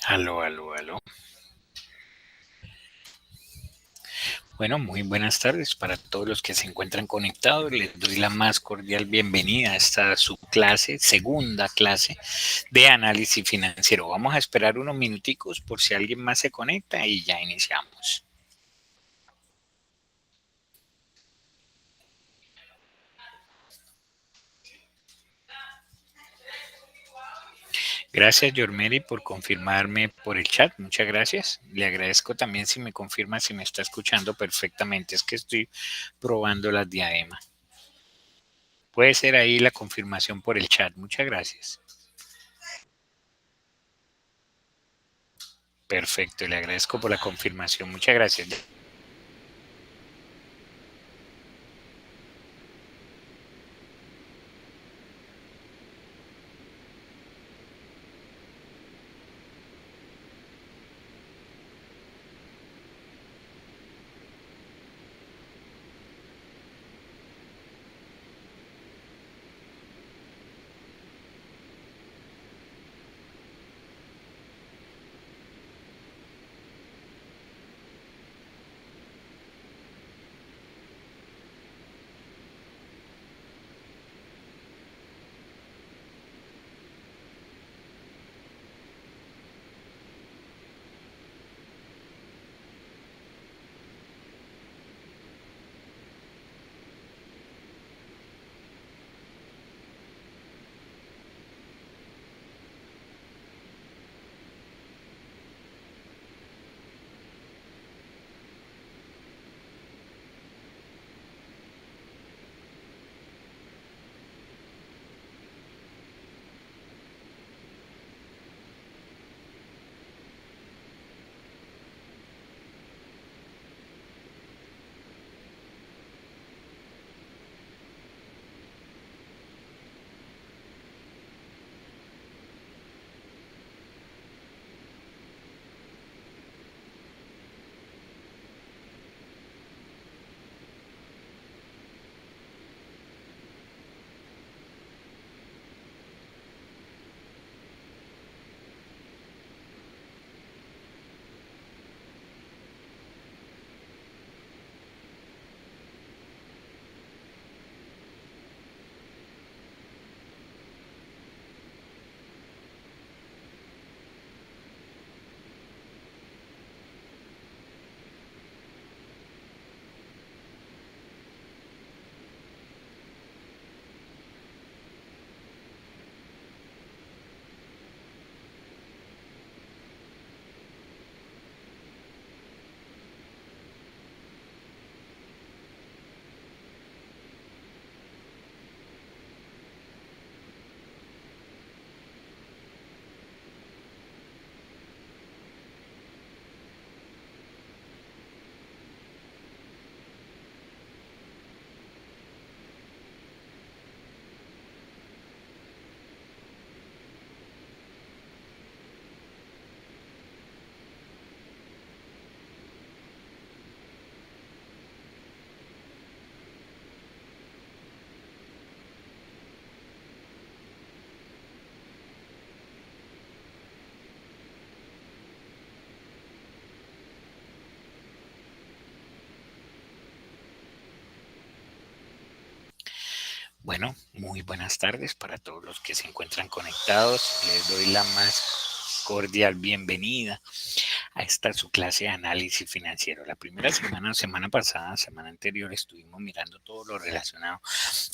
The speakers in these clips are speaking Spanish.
Aló, aló, aló. Bueno, muy buenas tardes para todos los que se encuentran conectados. Les doy la más cordial bienvenida a esta su clase, segunda clase de análisis financiero. Vamos a esperar unos minuticos por si alguien más se conecta y ya iniciamos. Gracias, Yormeri, por confirmarme por el chat. Muchas gracias. Le agradezco también si me confirma si me está escuchando perfectamente. Es que estoy probando las diademas. Puede ser ahí la confirmación por el chat. Muchas gracias. Perfecto, le agradezco por la confirmación. Muchas gracias. Bueno, muy buenas tardes para todos los que se encuentran conectados. Les doy la más cordial bienvenida a esta su clase de análisis financiero. La primera semana pasada, semana anterior, estuvimos mirando todo lo relacionado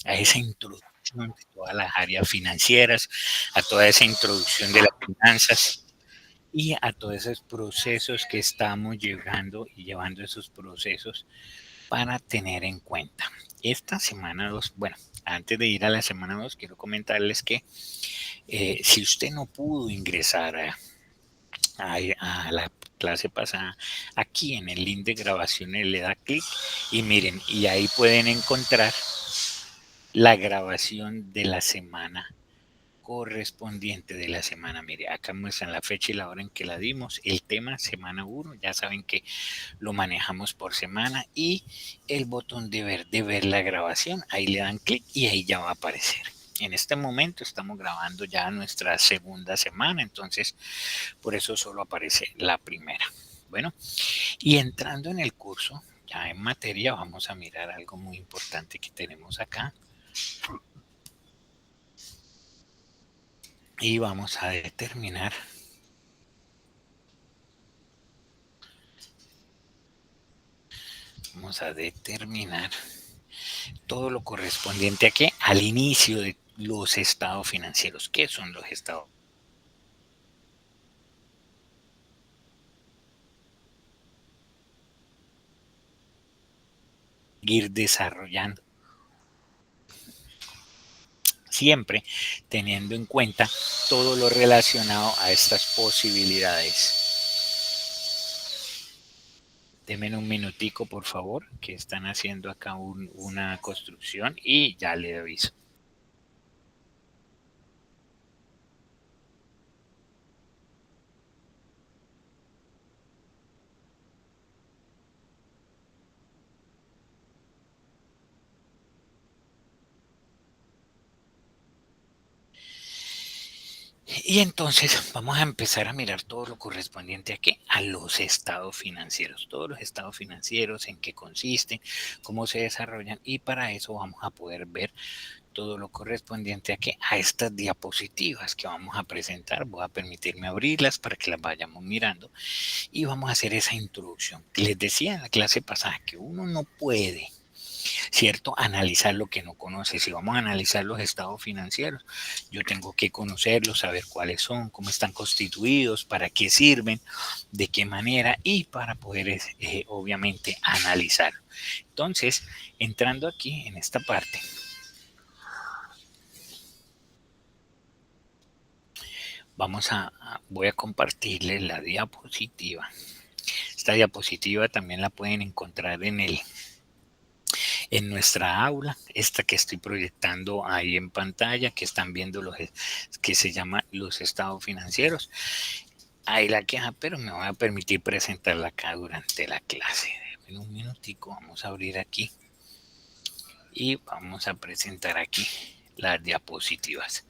a esa introducción de todas las áreas financieras, a toda esa introducción de las finanzas y a todos esos procesos que estamos llegando y llevando esos procesos para tener en cuenta. Esta semana 2, bueno, antes de ir a la semana 2, quiero comentarles que si usted no pudo ingresar a la clase pasada, aquí en el link de grabaciones le da clic y miren, y ahí pueden encontrar la grabación de la semana correspondiente de la semana. Mire, acá muestran la fecha y la hora en que la dimos, el tema semana 1, ya saben que lo manejamos por semana, y el botón de ver la grabación, ahí le dan clic y ahí ya va a aparecer. En este momento estamos grabando ya nuestra segunda semana, entonces por eso solo aparece la primera. Bueno, y entrando en el curso, ya en materia, vamos a mirar algo muy importante que tenemos acá. Y vamos a determinar todo lo correspondiente aquí al inicio de los estados financieros. ¿Qué son los estados? Ir desarrollando siempre teniendo en cuenta todo lo relacionado a estas posibilidades. Denme un minutico, por favor, que están haciendo acá una construcción y ya le aviso. Y entonces vamos a empezar a mirar todo lo correspondiente aquí a los estados financieros, todos los estados financieros, en qué consisten, cómo se desarrollan, y para eso vamos a poder ver todo lo correspondiente aquí a estas diapositivas que vamos a presentar. Voy a permitirme abrirlas para que las vayamos mirando y vamos a hacer esa introducción. Les decía en la clase pasada que uno no puede, ¿cierto?, analizar lo que no conoce. Si vamos a analizar los estados financieros, yo tengo que conocerlos, saber cuáles son, cómo están constituidos, para qué sirven, de qué manera, y para poder, obviamente, analizar. Entonces, entrando aquí en esta parte, voy a compartirles la diapositiva. Esta diapositiva también la pueden encontrar en nuestra aula, esta que estoy proyectando ahí en pantalla, que están viendo que se llama los estados financieros. Ahí la queja, pero me voy a permitir presentarla acá durante la clase. En un minutico vamos a abrir aquí y vamos a presentar aquí las diapositivas.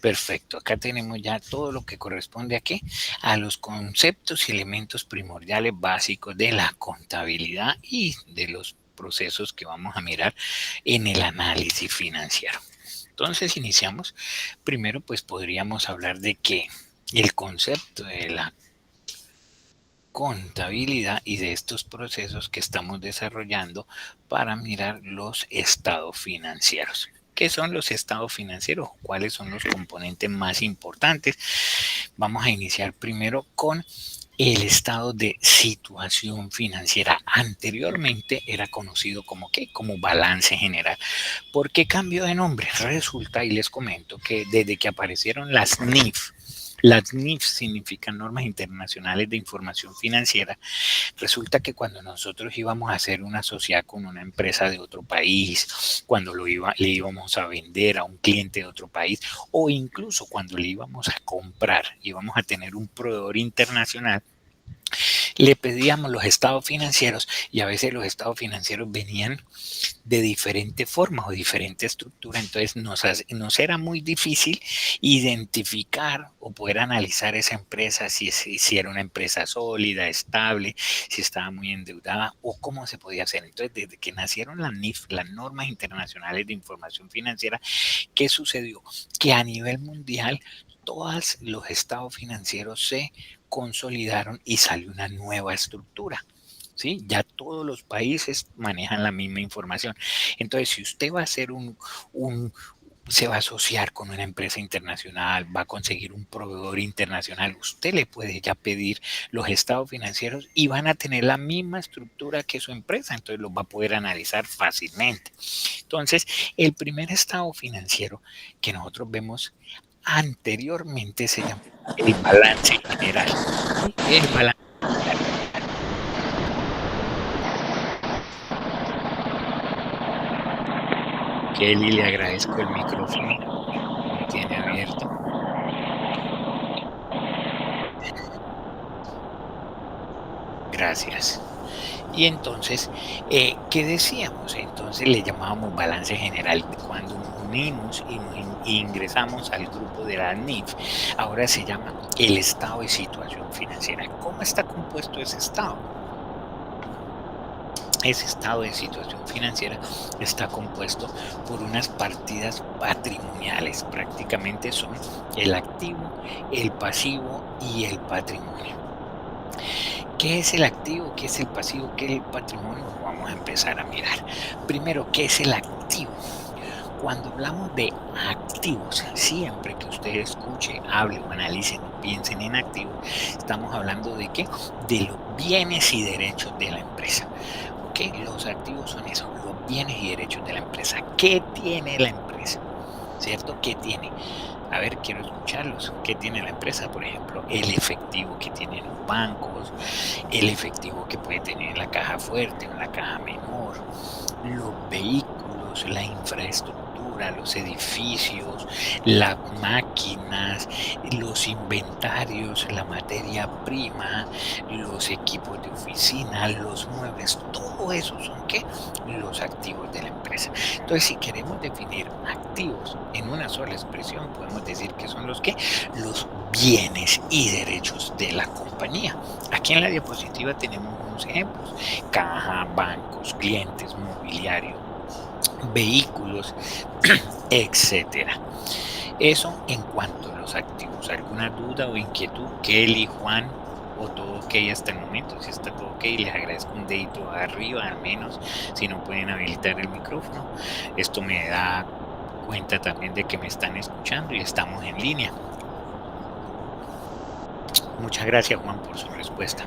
Perfecto, acá tenemos ya todo lo que corresponde aquí a los conceptos y elementos primordiales básicos de la contabilidad y de los procesos que vamos a mirar en el análisis financiero. Entonces iniciamos. Primero pues podríamos hablar de que el concepto de la contabilidad y de estos procesos que estamos desarrollando para mirar los estados financieros. ¿Qué son los estados financieros? ¿Cuáles son los componentes más importantes? Vamos a iniciar primero con el estado de situación financiera. Anteriormente era conocido como ¿qué? Como balance general. ¿Por qué cambió de nombre? Resulta, y les comento, que desde que aparecieron las NIF significan normas internacionales de información financiera. Resulta que cuando nosotros íbamos a hacer una sociedad con una empresa de otro país, cuando le íbamos a vender a un cliente de otro país, o incluso cuando le íbamos a comprar, íbamos a tener un proveedor internacional, le pedíamos los estados financieros, y a veces los estados financieros venían de diferentes formas o diferente estructura. Entonces nos era muy difícil identificar o poder analizar esa empresa, si era una empresa sólida, estable, si estaba muy endeudada o cómo se podía hacer. Entonces, desde que nacieron las NIF, las normas internacionales de información financiera, ¿qué sucedió? Que a nivel mundial todos los estados financieros se consolidaron y sale una nueva estructura. ¿Sí? Ya todos los países manejan la misma información. Entonces, si usted va a hacer se va a asociar con una empresa internacional, va a conseguir un proveedor internacional, usted le puede ya pedir los estados financieros y van a tener la misma estructura que su empresa, entonces los va a poder analizar fácilmente. Entonces, el primer estado financiero que nosotros vemos anteriormente se llama el balance general. El balance general. Kelly, le agradezco el micrófono, lo tiene abierto. Gracias. Y entonces, ¿qué decíamos? Entonces le llamábamos balance general. Cuando nos unimos y nos ingresamos al grupo de la NIF, ahora se llama el estado de situación financiera. ¿Cómo está compuesto ese estado? Ese estado de situación financiera está compuesto por unas partidas patrimoniales. Prácticamente son el activo, el pasivo y el patrimonio. ¿Qué es el activo? ¿Qué es el pasivo? ¿Qué es el patrimonio? Vamos a empezar a mirar. Primero, ¿qué es el activo? Cuando hablamos de activos, siempre que usted escuche, hable o analice o piensen en activos, estamos hablando de qué? De los bienes y derechos de la empresa. ¿Ok? Los activos son eso, los bienes y derechos de la empresa. ¿Qué tiene la empresa? ¿Cierto? ¿Qué tiene? A ver, quiero escucharlos. ¿Qué tiene la empresa? Por ejemplo, el efectivo que tienen los bancos, el efectivo que puede tener en la caja fuerte o en la caja menor, los vehículos, la infraestructura, los edificios, las máquinas, los inventarios, la materia prima, los equipos de oficina, los muebles, todo eso son ¿qué? Los activos de la empresa. Entonces, si queremos definir activos en una sola expresión, podemos decir que son los ¿qué? Los bienes y derechos de la compañía. Aquí en la diapositiva tenemos unos ejemplos: caja, bancos, clientes, mobiliario, vehículos, etcétera. Eso en cuanto a los activos. ¿Alguna duda o inquietud? Kelly, Juan, o todo ok hasta el momento. Si está todo ok, les agradezco un dedito arriba al menos, si no pueden habilitar el micrófono. Esto me da cuenta también de que me están escuchando y estamos en línea. Muchas gracias, Juan, por su respuesta.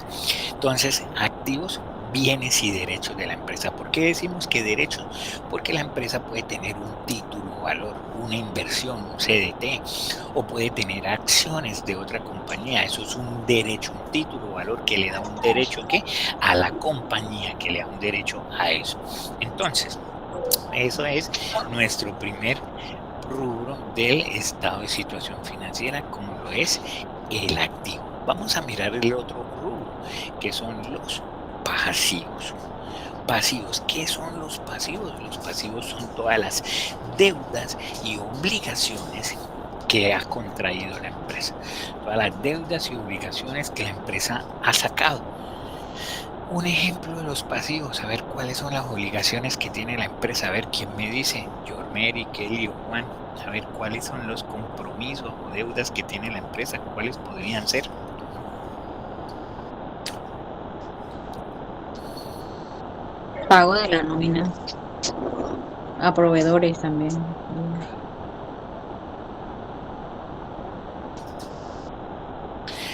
Entonces, activos, bienes y derechos de la empresa. ¿Por qué decimos que derechos? Porque la empresa puede tener un título o valor, una inversión, un CDT, o puede tener acciones de otra compañía. Eso es un derecho, un título o valor que le da un derecho ¿qué? A la compañía, que le da un derecho a eso. Entonces, eso es nuestro primer rubro del estado de situación financiera, como lo es el activo. Vamos a mirar el otro rubro, que son los pasivos. Pasivos, ¿qué son los pasivos? Los pasivos son todas las deudas y obligaciones que ha contraído la empresa. Todas las deudas y obligaciones que la empresa ha sacado. Un ejemplo de los pasivos, a ver cuáles son las obligaciones que tiene la empresa, a ver quién me dice, Jormeri, Kelly o Juan, a ver cuáles son los compromisos o deudas que tiene la empresa, cuáles podrían ser. Pago de la nómina a proveedores también.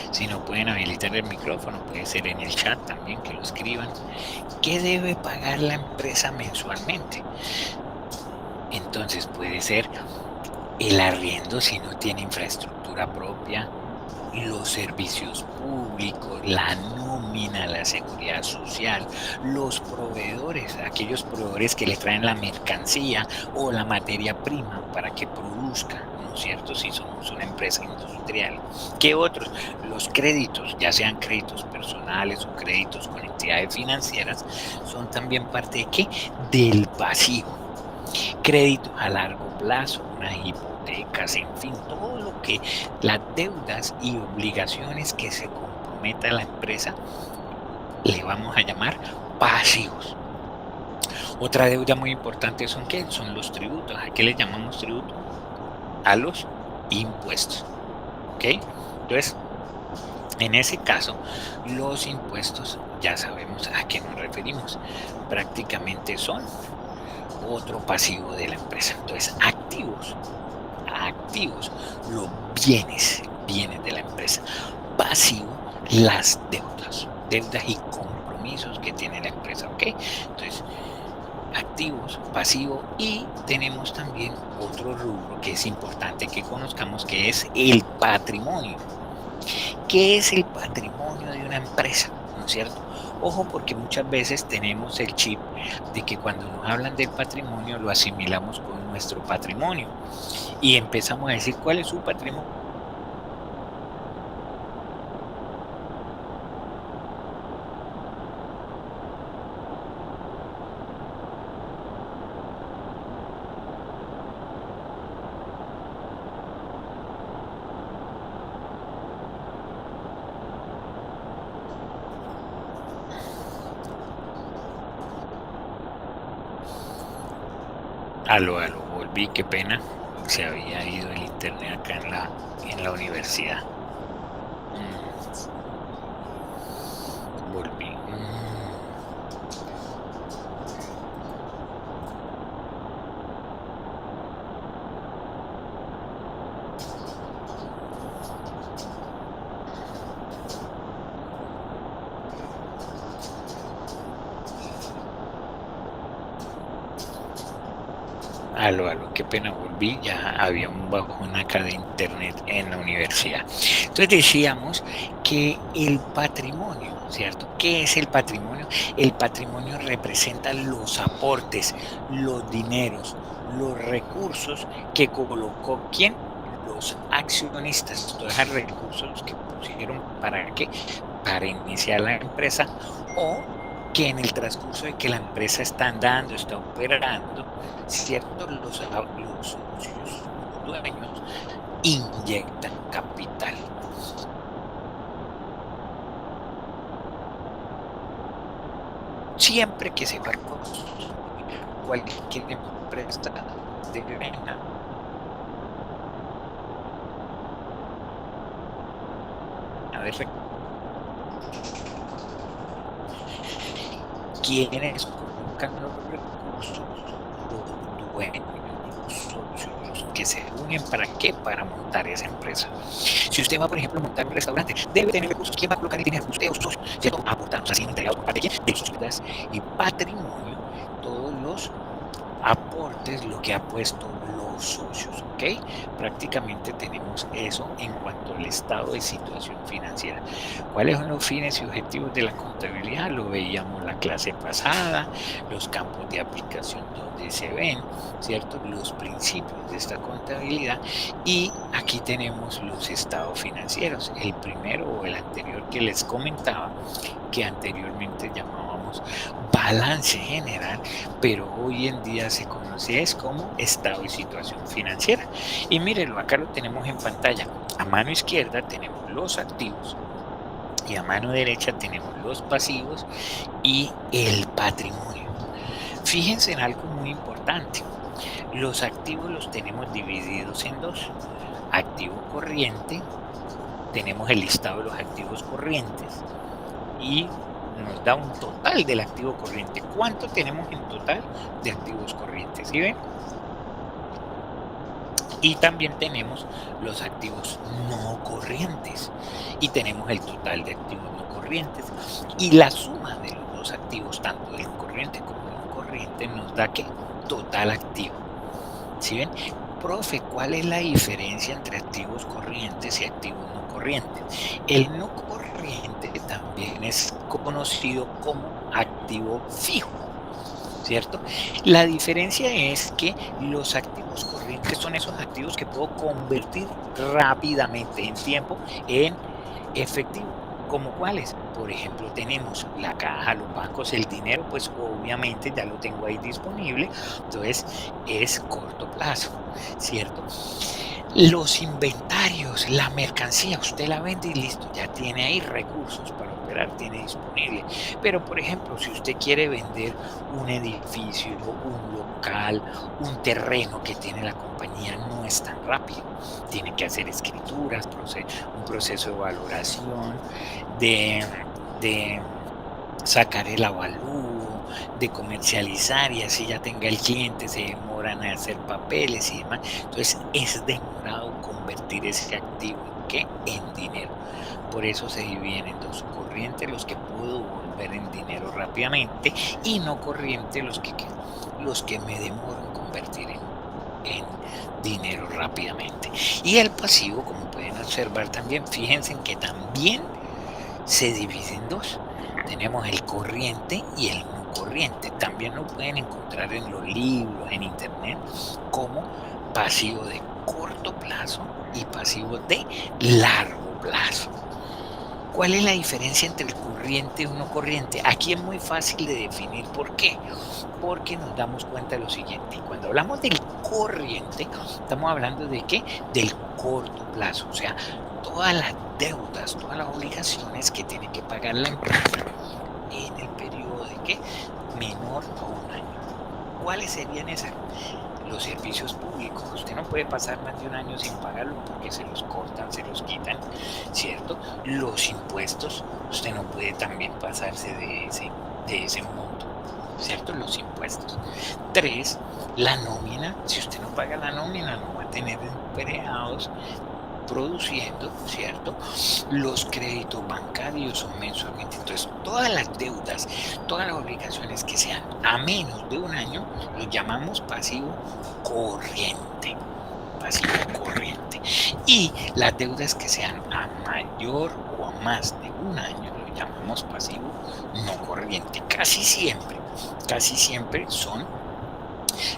Si no pueden habilitar el micrófono, puede ser en el chat también que lo escriban. ¿Qué debe pagar la empresa mensualmente? Entonces puede ser el arriendo si no tiene infraestructura propia, los servicios públicos, la nómina, la seguridad social, los proveedores, aquellos proveedores que le traen la mercancía o la materia prima para que produzca, ¿no es cierto? Si somos una empresa industrial. ¿Qué otros? Los créditos, ya sean créditos personales o créditos con entidades financieras, son también parte de ¿qué? Del pasivo. Créditos a largo plazo, unas hipotecas, en fin, todo lo que las deudas y obligaciones que se comprometa la empresa le vamos a llamar pasivos. Otra deuda muy importante son ¿qué? Son los tributos. ¿A qué le llamamos tributo? A los impuestos. ¿Ok? Entonces, En ese caso, los impuestos ya sabemos a qué nos referimos. Prácticamente son otro pasivo de la empresa. Entonces, activos, los bienes de la empresa. Pasivo, las deudas y compromisos que tiene la empresa, ¿ok? Entonces, activos, pasivo, y tenemos también otro rubro que es importante que conozcamos, que es el patrimonio. ¿Qué es el patrimonio de una empresa? ¿No es cierto? Ojo, porque muchas veces tenemos el chip de que cuando nos hablan del patrimonio lo asimilamos con nuestro patrimonio y empezamos a decir cuál es su patrimonio. Aló, volví, qué pena. Se había ido el internet acá en la universidad. Volví. Aló, qué pena, volví, ya había un bajón acá de internet en la universidad. Entonces decíamos que el patrimonio, ¿cierto? ¿Qué es el patrimonio? El patrimonio representa los aportes, los dineros, los recursos que colocó ¿quién? Los accionistas, todos esos recursos que pusieron para qué, para iniciar la empresa, o que en el transcurso de que la empresa está andando, está operando, ¿cierto? Los socios, los dueños, inyectan capital. Siempre que se va a construir cualquier empresa de venta, a ver, ¿quiénes colocan los recursos? Los dueños, los socios, los que se unen para qué, para montar esa empresa. Si usted va, por ejemplo, a montar un restaurante, debe tener recursos. ¿Quién va a colocar el dinero? Usted o sus socios, ¿cierto? Aportamos así entregados por parte de quién, de sus sociedades y patrimonio, todos los aportes, lo que ha puesto los socios, ¿ok? Prácticamente tenemos eso en cuanto al estado de situación financiera. ¿Cuáles son los fines y objetivos de la contabilidad? Lo veíamos la clase pasada, los campos de aplicación donde se ven, ¿cierto? Los principios de esta contabilidad, y aquí tenemos los estados financieros. El primero o el anterior que les comentaba, que anteriormente llamábamos balance general, pero hoy en día se conoce es como estado y situación financiera. Y mírenlo, acá lo tenemos en pantalla. A mano izquierda tenemos los activos y a mano derecha tenemos los pasivos y el patrimonio. Fíjense en algo muy importante. Los activos los tenemos divididos en dos. Activo corriente, tenemos el listado de los activos corrientes y nos da un total del activo corriente. ¿Cuánto tenemos en total de activos corrientes? ¿Sí ven? Y también tenemos los activos no corrientes y tenemos el total de activos no corrientes, y la suma de los dos activos, tanto del corriente como del no corriente, nos da ¿qué? Total activo. ¿Sí ven? Profe, ¿cuál es la diferencia entre activos corrientes y activos no corrientes? El no corriente también es conocido como activo fijo, ¿cierto? La diferencia es que los activos corrientes son esos activos que puedo convertir rápidamente en tiempo en efectivo. ¿Como cuáles? Por ejemplo, tenemos la caja, los bancos, el dinero, pues obviamente ya lo tengo ahí disponible, entonces es corto plazo, ¿cierto? Los inventarios, la mercancía, usted la vende y listo, ya tiene ahí recursos para operar. comprar tiene disponible. Pero, por ejemplo, si usted quiere vender un edificio, un local, un terreno que tiene la compañía, no es tan rápido. Tiene que hacer escrituras, un proceso de valoración, de, de sacar el avalúo, de comercializar y así ya tenga el cliente, se demoran a hacer papeles y demás. Entonces es demorado convertir ese activo en ¿qué? En dinero. Por eso se dividen en dos: corriente, los que puedo volver en dinero rápidamente, y no corriente, los que me demoro en convertir en dinero rápidamente. Y el pasivo, como pueden observar también, fíjense en que también se divide en dos. Tenemos el corriente y el no corriente. También lo pueden encontrar en los libros, en internet, como pasivo de corto plazo y pasivo de largo plazo. ¿Cuál es la diferencia entre el corriente y el no corriente? Aquí es muy fácil de definir. ¿Por qué? Porque nos damos cuenta de lo siguiente. Cuando hablamos del corriente, estamos hablando de ¿qué? Del corto plazo. O sea, todas las deudas, todas las obligaciones que tiene que pagar la empresa en el periodo de ¿qué? Menor a un año. ¿Cuáles serían esas? Los servicios públicos. Usted no puede pasar más de un año sin pagarlo porque se los cortan, se los quitan, ¿cierto? Los impuestos, usted no puede también pasarse de ese monto, ¿cierto? Los impuestos. 3, la nómina. Si usted no paga la nómina, no va a tener empleados produciendo, ¿cierto? Los créditos bancarios son mensualmente. Entonces, todas las deudas, todas las obligaciones que sean a menos de un año, los llamamos pasivo corriente. Pasivo corriente. Y las deudas que sean a mayor o a más de un año, lo llamamos pasivo no corriente. Casi siempre son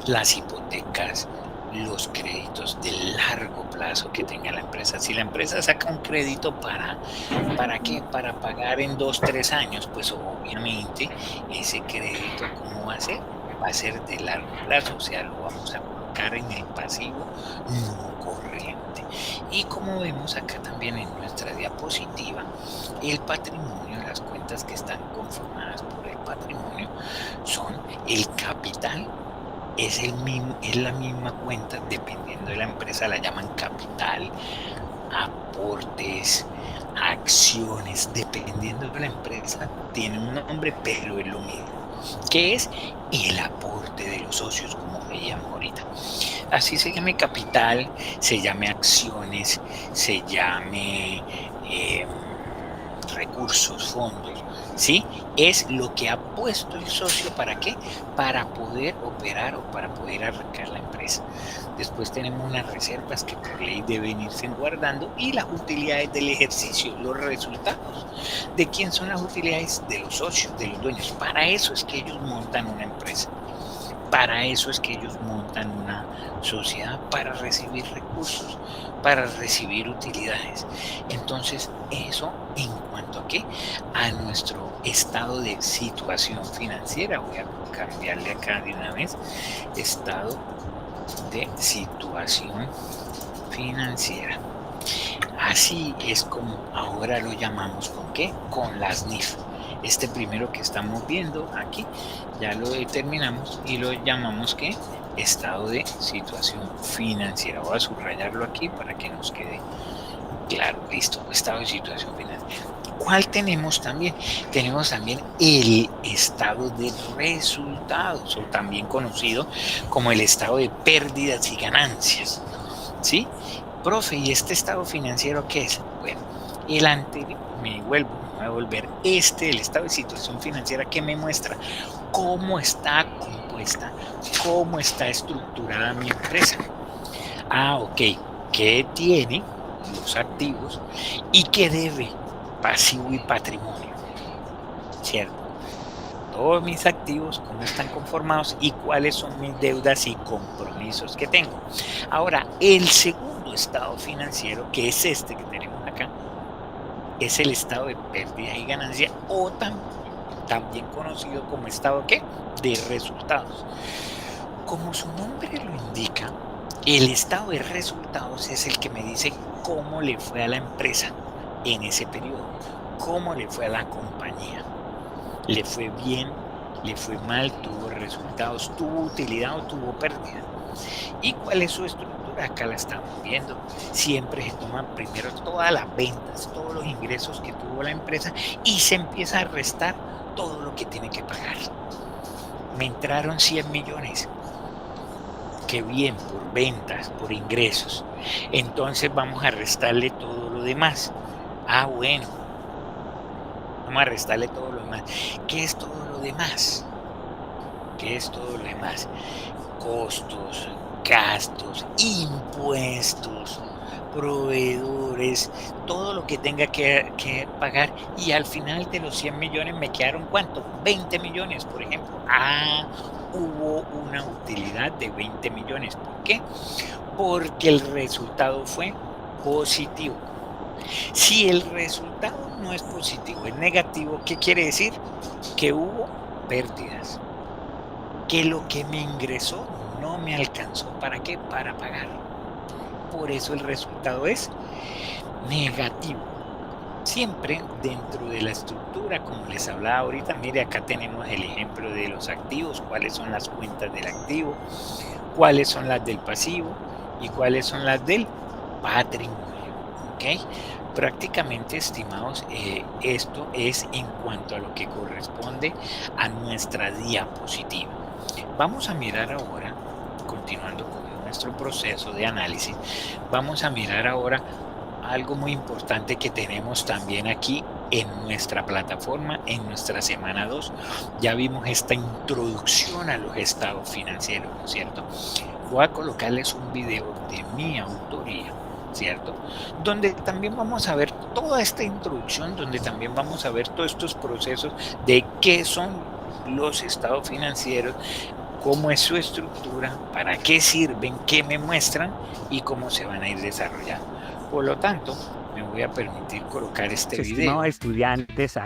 las hipotecas, los créditos de largo plazo que tenga la empresa. Si la empresa saca un crédito ¿para qué? Para pagar en 2, 3 años, pues obviamente ese crédito, ¿cómo va a ser? Va a ser de largo plazo, o sea, lo vamos a colocar en el pasivo no corriente. Y como vemos acá también en nuestra diapositiva, el patrimonio, las cuentas que están conformadas por el patrimonio son el capital. Es la misma cuenta, dependiendo de la empresa, la llaman capital, aportes, acciones, dependiendo de la empresa, tiene un nombre, pero es lo mismo, que es el aporte de los socios, como veíamos ahorita. Así se llame capital, se llame acciones, se llame recursos, fondos, ¿sí? Es lo que ha puesto el socio, ¿para qué? Para poder operar o para poder arrancar la empresa. Después tenemos unas reservas que por ley deben irse guardando, y las utilidades del ejercicio, los resultados. ¿De quién son las utilidades? De los socios, de los dueños. Para eso es que ellos montan una empresa. Para eso es que ellos montan una sociedad, para recibir recursos, para recibir utilidades. Entonces, eso en cuanto a qué, a nuestro estado de situación financiera. Voy a cambiarle acá de una vez: estado de situación financiera. Así es como ahora lo llamamos, ¿con qué? Con las NIF. Este primero que estamos viendo aquí ya lo determinamos y lo llamamos ¿qué? Estado de situación financiera. Voy a subrayarlo aquí para que nos quede claro. Listo, estado de situación financiera. ¿Cuál tenemos también? Tenemos también el estado de resultados, o también conocido como el estado de pérdidas y ganancias, ¿sí? Profe, ¿y este estado financiero qué es? Bueno, el anterior, me voy a volver el estado de situación financiera, que me muestra cómo está compuesta, cómo está estructurada mi empresa. Ok, ¿qué tiene los activos y qué debe, pasivo y patrimonio? ¿Cierto? Todos mis activos, cómo están conformados y cuáles son mis deudas y compromisos que tengo. Ahora, el segundo estado financiero, que es este que tenemos acá, es el estado de pérdida y ganancia, o también conocido como estado ¿qué? De resultados. Como su nombre lo indica, el estado de resultados es el que me dice cómo le fue a la empresa en ese periodo, ¿Cómo le fue a la compañía? ¿Le fue bien? ¿Le fue mal? ¿Tuvo resultados? ¿Tuvo utilidad o tuvo pérdida? ¿Y cuál es su estructura? Acá la estamos viendo. Siempre se toman primero todas las ventas, todos los ingresos que tuvo la empresa y se empieza a restar todo lo que tiene que pagar. Me entraron 100 millones. Qué bien, por ventas, por ingresos. Entonces vamos a restarle todo lo demás. Ah, bueno, vamos a restarle todo lo demás. ¿Qué es todo lo demás? ¿Qué es todo lo demás? Costos, gastos, impuestos, proveedores, todo lo que tenga que pagar. Y al final de los 100 millones me quedaron ¿cuánto? 20 millones, por ejemplo. Ah, hubo una utilidad de 20 millones. ¿Por qué? Porque el resultado fue positivo. Si el resultado no es positivo, es negativo, ¿qué quiere decir? Que hubo pérdidas. Que lo que me ingresó no me alcanzó. ¿Para qué? Para pagar. Por eso el resultado es negativo. Siempre dentro de la estructura, como les hablaba ahorita, mire, acá tenemos el ejemplo de los activos, cuáles son las cuentas del activo, cuáles son las del pasivo y cuáles son las del patrimonio. ¿Ok? Prácticamente, estimados, esto es en cuanto a lo que corresponde a nuestra diapositiva. Vamos a mirar ahora, continuando con nuestro proceso de análisis, vamos a mirar ahora algo muy importante que tenemos también aquí en nuestra plataforma, en nuestra semana 2. Ya vimos esta introducción a los estados financieros, ¿no es cierto? Voy a colocarles un video de mi autoría, ¿cierto? Donde también vamos a ver toda esta introducción, donde también vamos a ver todos estos procesos de qué son los estados financieros, cómo es su estructura, para qué sirven, qué me muestran y cómo se van a ir desarrollando. Por lo tanto, me voy a permitir colocar este video. Estudiantes,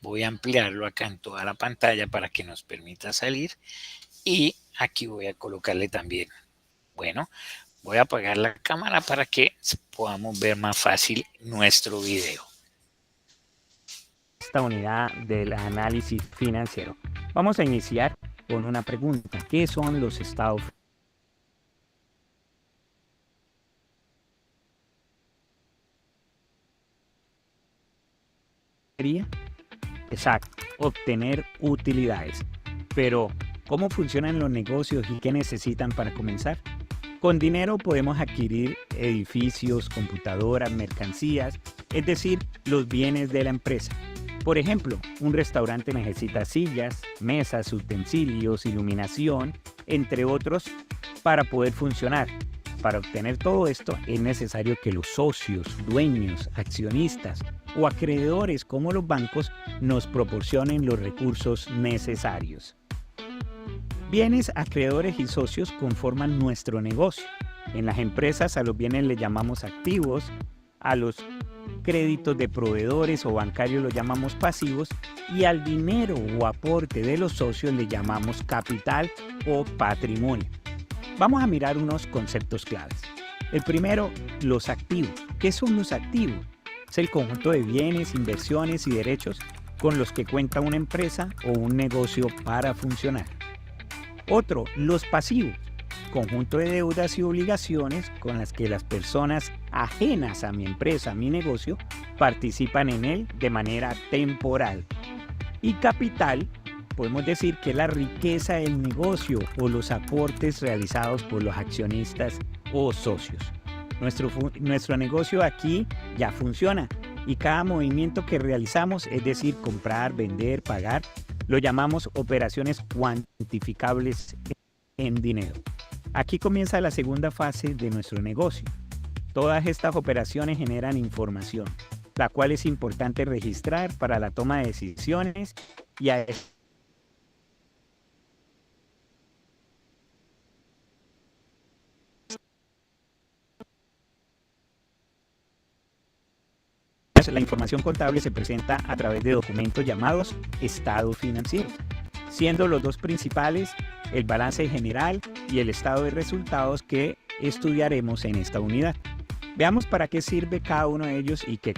voy a ampliarlo acá en toda la pantalla para que nos permita salir y aquí voy a colocarle también. Bueno, voy a apagar la cámara para que podamos ver más fácil nuestro video. Esta unidad del análisis financiero. Vamos a iniciar con una pregunta. ¿Qué son los estados financieros? Exacto, obtener utilidades. Pero, ¿cómo funcionan los negocios y qué necesitan para comenzar? Con dinero podemos adquirir edificios, computadoras, mercancías, es decir, los bienes de la empresa. Por ejemplo, un restaurante necesita sillas, mesas, utensilios, iluminación, entre otros, para poder funcionar. Para obtener todo esto es necesario que los socios, dueños, accionistas o acreedores como los bancos nos proporcionen los recursos necesarios. Bienes, acreedores y socios conforman nuestro negocio. En las empresas a los bienes les llamamos activos, a los créditos de proveedores o bancarios los llamamos pasivos y al dinero o aporte de los socios le llamamos capital o patrimonio. Vamos a mirar unos conceptos claves. El primero, los activos. ¿Qué son los activos? Es el conjunto de bienes, inversiones y derechos con los que cuenta una empresa o un negocio para funcionar. Otro, los pasivos. Conjunto de deudas y obligaciones con las que las personas ajenas a mi empresa, a mi negocio, participan en él de manera temporal. Y capital, podemos decir que es la riqueza del negocio o los aportes realizados por los accionistas o socios. Nuestro negocio aquí ya funciona y cada movimiento que realizamos, es decir, comprar, vender, pagar, lo llamamos operaciones cuantificables en dinero. Aquí comienza la segunda fase de nuestro negocio. Todas estas operaciones generan información, la cual es importante registrar para la toma de decisiones y a la información contable se presenta a través de documentos llamados estados financieros, siendo los dos principales el balance general y el estado de resultados que estudiaremos en esta unidad. Veamos para qué sirve cada uno de ellos y qué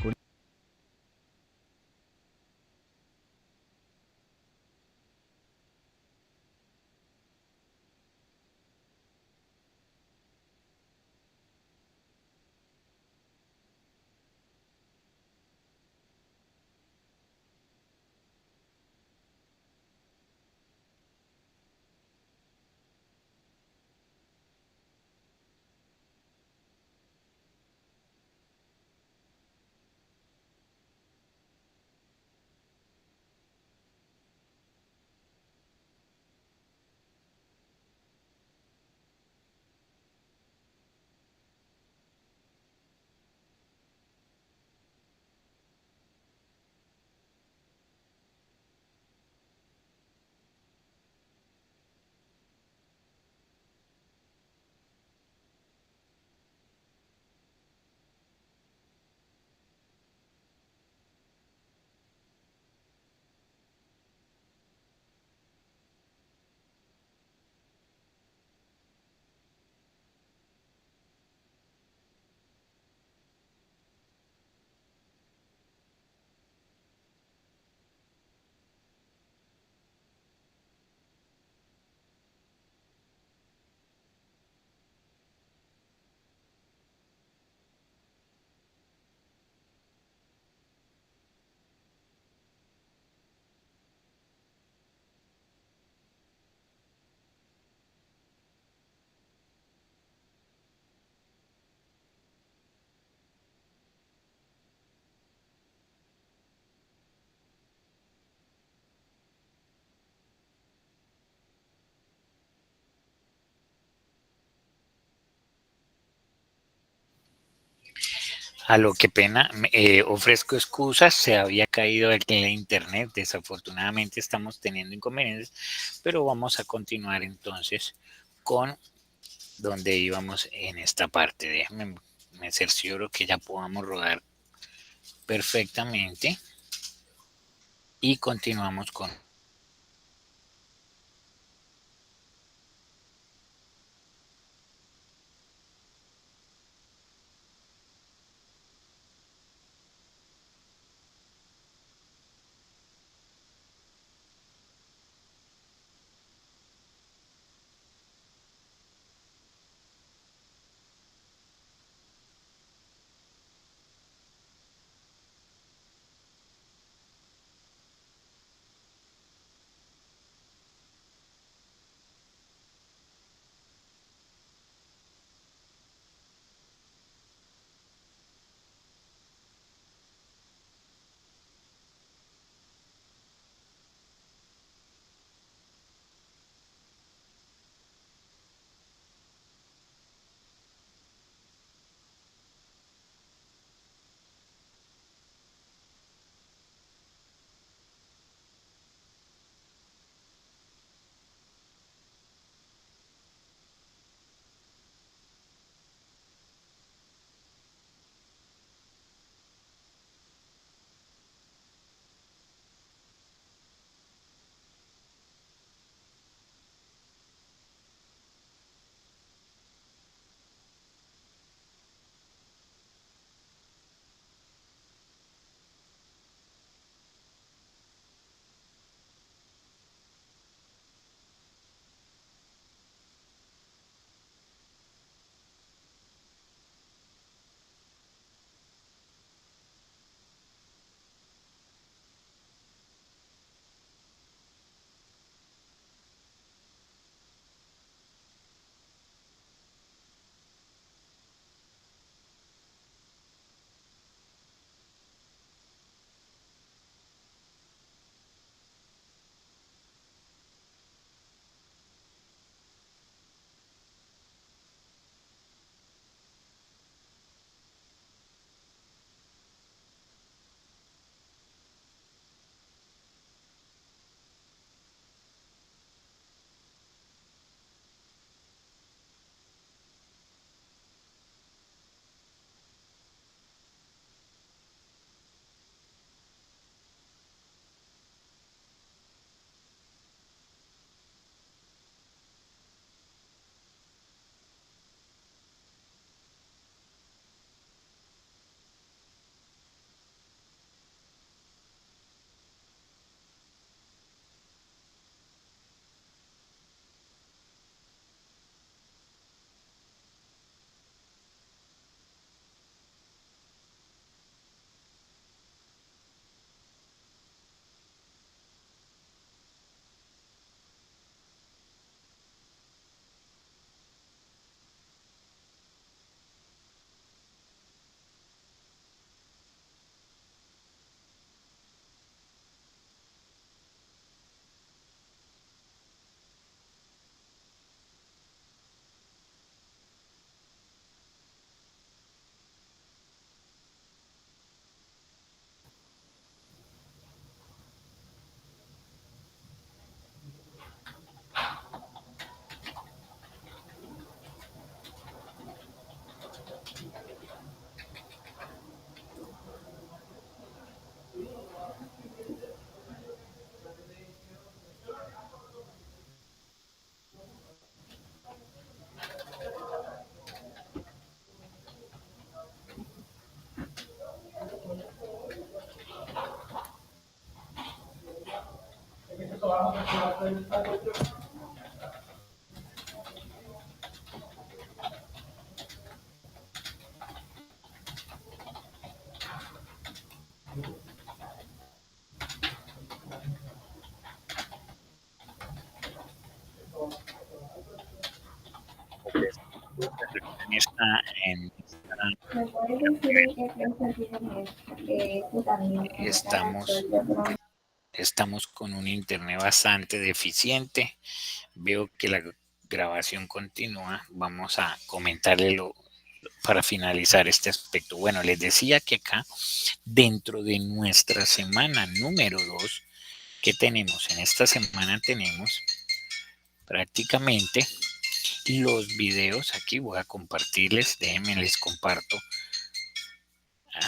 A lo que pena, ofrezco excusas, se había caído el internet, desafortunadamente estamos teniendo inconvenientes, pero vamos a continuar entonces con donde íbamos en esta parte. Déjame, me cercioro que ya podamos rodar perfectamente y continuamos con. En esta, en esta ¿Me puedes decir en qué clase tienes? Porque este también me estamos, estamos con un internet bastante deficiente. Veo que la grabación continúa. Vamos a comentarle para finalizar este aspecto. Bueno, les decía que acá, dentro de nuestra semana número 2, ¿qué tenemos? En esta semana tenemos prácticamente los videos. Aquí voy a compartirles, déjenme les comparto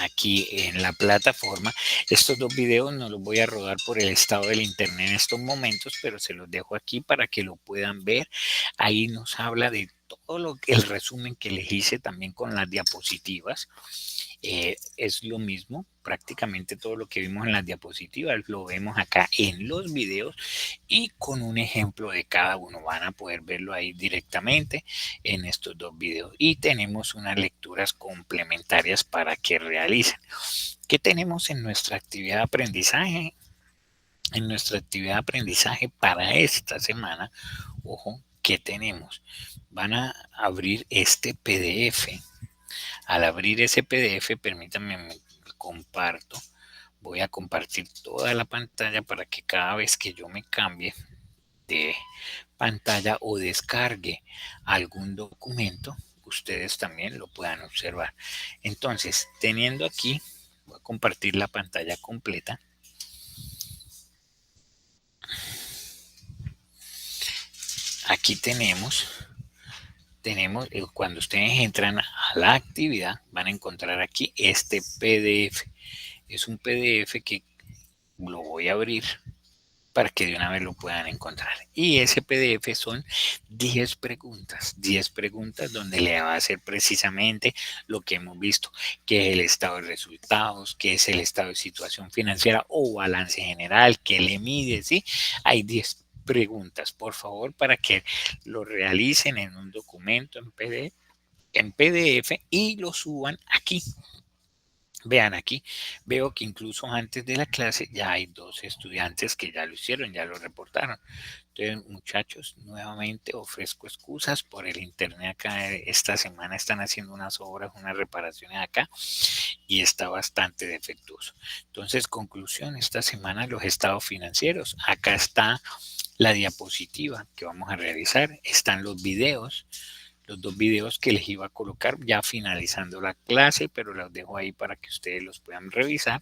aquí en la plataforma. Estos 2 videos no los voy a rodar por el estado del internet en estos momentos, pero se los dejo aquí para que lo puedan ver. Ahí nos habla de todo el resumen que les hice también con las diapositivas. Es lo mismo, prácticamente todo lo que vimos en las diapositivas lo vemos acá en los videos y con un ejemplo de cada uno. Van a poder verlo ahí directamente en estos 2 videos y tenemos unas lecturas complementarias para que realicen. ¿Qué tenemos en nuestra actividad de aprendizaje? En nuestra actividad de aprendizaje para esta semana, ojo, ¿qué tenemos? Van a abrir este PDF. Al abrir ese PDF, permítanme, me comparto. Voy a compartir toda la pantalla para que cada vez que yo me cambie de pantalla o descargue algún documento, ustedes también lo puedan observar. Entonces, teniendo aquí, voy a compartir la pantalla completa. Aquí tenemos cuando ustedes entran a la actividad, van a encontrar aquí este PDF. Es un PDF que lo voy a abrir para que de una vez lo puedan encontrar. Y ese PDF son 10 preguntas donde le va a hacer precisamente lo que hemos visto, que es el estado de resultados, que es el estado de situación financiera o balance general, que le mide, ¿sí? Hay 10 preguntas, por favor, para que lo realicen en un documento en PDF y lo suban aquí. Vean aquí, veo que incluso antes de la clase ya hay 2 estudiantes que ya lo hicieron, ya lo reportaron. Entonces, muchachos, nuevamente ofrezco excusas por el internet acá. Esta semana están haciendo unas obras, unas reparaciones acá y está bastante defectuoso. Entonces, conclusión, esta semana los estados financieros. Acá está la diapositiva que vamos a realizar, están los videos. Los 2 videos que les iba a colocar ya finalizando la clase, pero los dejo ahí para que ustedes los puedan revisar.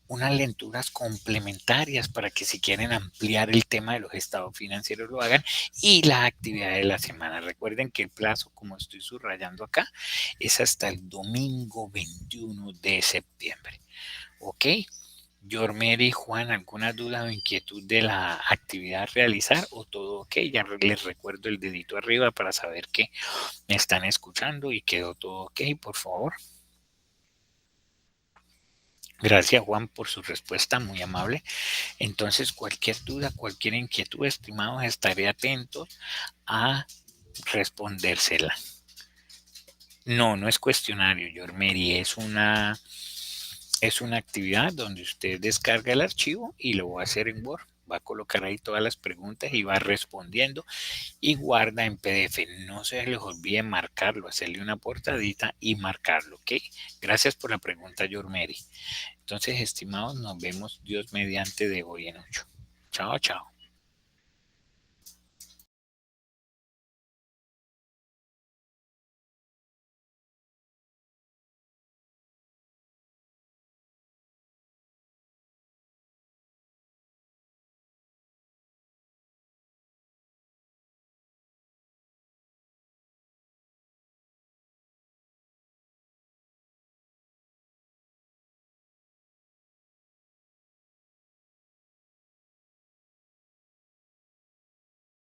Unas lecturas complementarias para que si quieren ampliar el tema de los estados financieros lo hagan y la actividad de la semana. Recuerden que el plazo, como estoy subrayando acá, es hasta el domingo 21 de septiembre. ¿Ok? Yormeri, Juan, ¿alguna duda o inquietud de la actividad a realizar o todo ok? Ya les recuerdo el dedito arriba para saber que me están escuchando y quedó todo ok, por favor. Gracias, Juan, por su respuesta, muy amable. Entonces, cualquier duda, cualquier inquietud, estimados, estaré atento a respondérsela. No, no es cuestionario, Yormeri, es una actividad donde usted descarga el archivo y lo va a hacer en Word. Va a colocar ahí todas las preguntas y va respondiendo y guarda en PDF. No se les olvide marcarlo, hacerle una portadita y marcarlo, ¿ok? Gracias por la pregunta, Yormeri. Entonces, estimados, nos vemos Dios mediante de hoy en 8. Chao, chao.